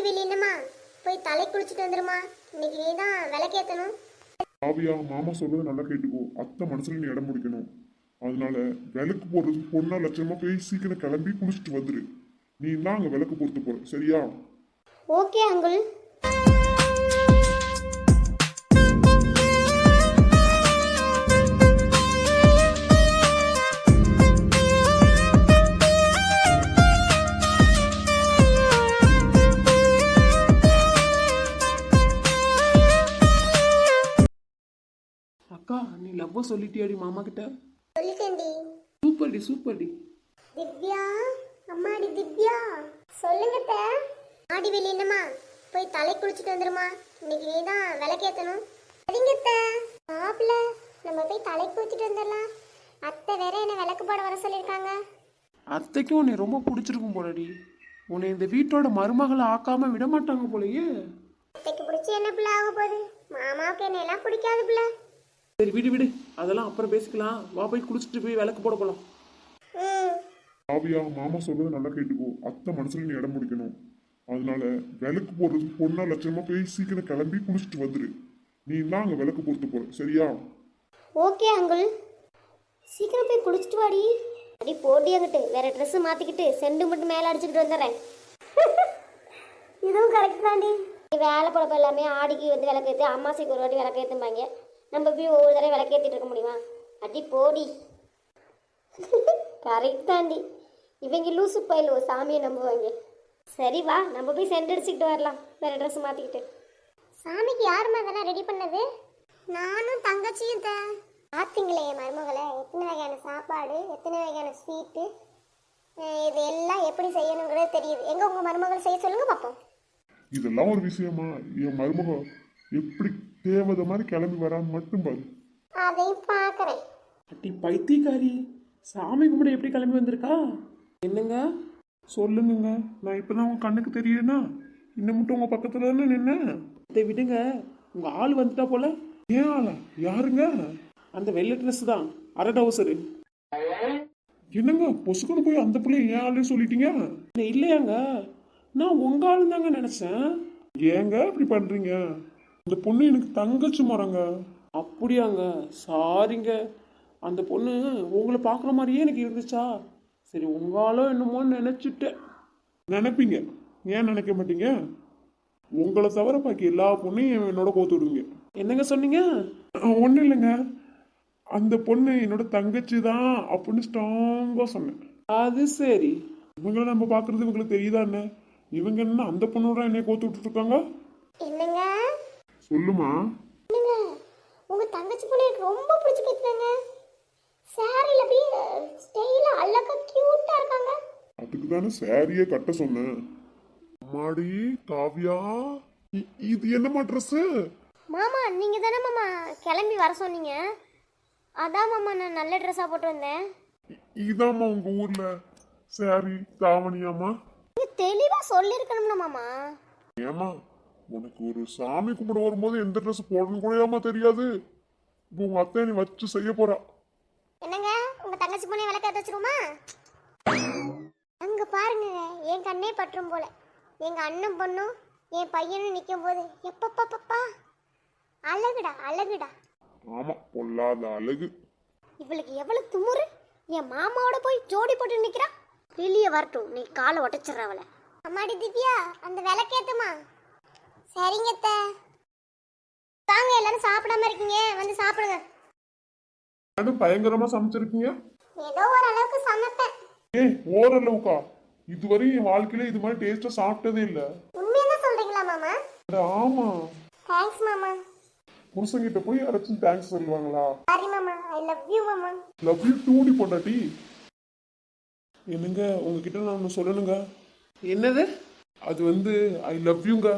மாடி வெளி என்னம்மா போய் தலை குளிச்சுட்டு வந்துருமா. இன்னைக்கு நீ தான் விளக்கேற்றணும். காவியா, மாமா சொல்றது நல்லா கேட்டுக்கோ. அத்தை மனசுல நீ இடம் முடிக்கணும். அதனால விளக்கு போடுறது பொண்ணா லட்சணமா போய் சீக்கிரம் கிளம்பி குளிச்சுட்டு வந்துரு. நீ தான் அங்க விளக்கு பொறுத்து போற, சரியா? Okay uncle. அக்கா, நீ லவ்வ சொல்லிட்டியாடி மாமா கிட்ட? சொல்லிட்டேன்டி. சூப்பர்டி சூப்பர்டி. திவ்யா, அம்மாடி திவ்யா. சொல்லுங்க அத்தை. மாடி வெளி என்னம்மா போய் தலை குளிச்சுட்டு வந்துருமா. இன்னைக்கு நீ தான் விளக்கேற்றணும். சரிங்க அத்தை. மாப்பிள்ள, நம்ம போய் தலை குளிச்சுட்டு வந்துடலாம். அத்தை வேற என்ன விளக்கு போட வர சொல்லியிருக்காங்க. அத்தைக்கும் உன்னை ரொம்ப பிடிச்சிருக்கும் போலடி. உன்னை இந்த வீட்டோட மருமகளை ஆக்காம விட மாட்டாங்க போலயே. அத்தைக்கு பிடிச்சி என்ன பிள்ளை ஆக போகுது? மாமாவுக்கு என்ன எல்லாம் பிடிக்காது பிள்ளை. சரி விடு விடு, அதெல்லாம் அப்புறம் பேசிக்கலாம். வா போய் குளிச்சுட்டு போய் விளக்கு போட போலாம். காவியா, மாமா சொல்றது நல்லா கேட்டுக்கோ. அத்தை மனசுல நீ இடம் முடிக்கணும். அதனால விளக்கு போடுறது பொண்ணா லட்சணமா போய் சீக்கிரம் கிளம்பி குளிச்சுட்டு வந்துரு. நீ தான் அங்க விளக்கு பொறுத்து போற, சரியா? Okay uncle. சீக்கிரம் போய் குளிச்சுட்டு வாடி. அடி போடி அங்கிட்டு வேற ட்ரெஸ் மாத்திக்கிட்டு செண்டு மட்டும் மேலே அடிச்சுக்கிட்டு வந்துடுறேன். இதுவும் கரெக்ட் தாண்டி. வேலை பொழப்பு எல்லாமே ஆடிக்கு வந்து விளக்கேற்று, அம்மாசைக்கு ஒரு வாட்டி விளக்கேற்றும்பாங்க. நம்ம போய் ஒவ்வொரு தடவை விளக்கேற்றிட்டு இருக்க முடியுமா? அடி போடி. கரெக்ட் தாண்டி. இவங்க லூசு பயிலோ சாமியை நம்புவாங்க. சரி வா, நம்ம போய் சென்ட் அடிச்சுக்கிட்டு வரலாம் வேற ட்ரெஸ் மாற்றிக்கிட்டு. சாமிக்கு யாருமா அதெல்லாம் ரெடி பண்ணது? நானும் தங்கச்சியும் தான். பார்த்தீங்களே என் மருமகளை, எத்தனை வகையான சாப்பாடு, எத்தனை வகையான ஸ்வீட்டு, இது எல்லாம் எப்படி செய்யணுங்கிறது தெரியுது. எங்கே உங்கள் மருமகள் செய்ய சொல்லுங்க பார்ப்போம். இதெல்லாம் ஒரு விஷயமா? என் மருமக எப்படி தேவதை மாதிரி கிளம்பி வரான்னு மட்டும் பாரு. அதையும் பார்க்குறேன். அட்டி பைத்தியக்காரி, சாமி கும்பிட எப்படி கிளம்பி வந்திருக்கா? என்னங்க சொல்லுங்க. நான் இப்பதான் உங்க கண்ணுக்கு தெரியலனா இன்னும் மட்டும் உங்க பக்கத்துல தானே நின்ன. இதை விடுங்க, உங்க ஆள் வந்துட்டா போல. ஏன் ஆளா? யாருங்க? அந்த வெள்ளை ட்ரெஸ் தான், அரை டவுசரு. என்னங்க பொசுக்குன்னு போய் அந்த பிள்ளைய ஏன் ஆளே சொல்லிட்டீங்க? இல்லையாங்க, நான் உங்க ஆளு தாங்க நினைச்சேன். ஏங்க இப்படி பண்றீங்க? இந்த பொண்ணு எனக்கு தங்கச்சி மரங்க. அப்படியாங்க, சாரிங்க. அந்த பொண்ணு உங்களை பார்க்குற மாதிரியே எனக்கு இருந்துச்சா, சரி உங்காலோ என்னமோன்னு நினச்சிட்டேன். நினைப்பீங்க, ஏன் நினைக்க மாட்டீங்க? உங்களை தவிர பாக்கி எல்லா பொண்ணையும் என்னோட கோத்து விடுவீங்க. என்னங்க சொன்னீங்க? ஒன்றும் இல்லைங்க, அந்த பொண்ணு என்னோட தங்கச்சி தான் அப்படின்னு ஸ்ட்ராங்கா சொன்னேன். அது சரி. இவங்களை நம்ம பார்க்கறது இவங்களுக்கு தெரியுதா என்ன? இவங்க என்ன அந்த பொண்ணோட என்னைய கோத்து விட்டுட்டு இருக்காங்க? என்னங்க சொல்லுமா. என்னங்க, உங்க தங்கச்சி பொண்ணு எனக்கு ரொம்ப பிடிச்சி போயிட்டாங்க. சாரில அப்படியே ஸ்டைலா அழகா கியூட்டா இருக்காங்க. அதுக்கு தானே சாரியே கட்ட சொன்னேன். அம்மாடி காவியா, இது என்னம்மா ட்ரெஸ்? மாமா நீங்க தானே மாமா கிளம்பி வர சொன்னீங்க. அதான் மாமா நான் நல்ல ட்ரெஸ்ஸா போட்டு வந்தேன். இதாம்மா உங்க ஊர்ல சாரி தாவணியாமா? நீங்க தெளிவா சொல்லிருக்கணும்ல மாமா. ஏமா, உனக்கு ஒரு சாமி கும்பிட வரும்போது எந்த ட்ரெஸ் போடணும் கூட ஏமா தெரியாது. இப்போ உங்க அத்தை நீ வச்சு செய்ய போறா. என்னங்க, உங்க தங்கச்சி பொண்ணை விளக்க வச்சிருமா? அங்க பாருங்க, என் கண்ணே பற்றும் போல. எங்க அண்ணன் பொண்ணும் என் பையனும் நிற்கும் போது எப்பப்பப்பா அழகுடா அழகுடா. ஆமா, பொல்லாத அழகு. இவளுக்கு எவ்வளவு துமுறு. என் மாமாவோட போய் ஜோடி போட்டு நிக்கிறா. வெளியே வரட்டும், நீ காலை உடைச்சிடுற அவளை. அம்மாடி திவ்யா, அந்த விளக்கேத்துமா. சரிங்க அத்தை. வாங்க, எல்லாரும் சாப்பிடாம இருக்கீங்க, வந்து சாப்பிடுங்க. பயங்கரமா சமைச்சிருக்கீங்க. ஏதோ ஒரு அளவுக்கு சமைப்பேன். ஏய், ஓரளவுக்கா? இதுவரையும் என் வாழ்க்கையில இது மாதிரி டேஸ்டா சாப்பிட்டதே இல்ல. உண்மையா சொல்றீங்களா மாமா? ஆமா. தேங்க்ஸ் மாமா. புருஷங்கிட்ட போய் யாராச்சும் தேங்க்ஸ் சொல்லுவாங்களா? சாரி மாமா, ஐ லவ் யூ மாமா. லவ் யூ டூடி பொண்டாட்டி. என்னங்க, உங்ககிட்ட நான் ஒன்று சொல்லணுங்க. என்னது? அது வந்து ஐ லவ் யூங்க.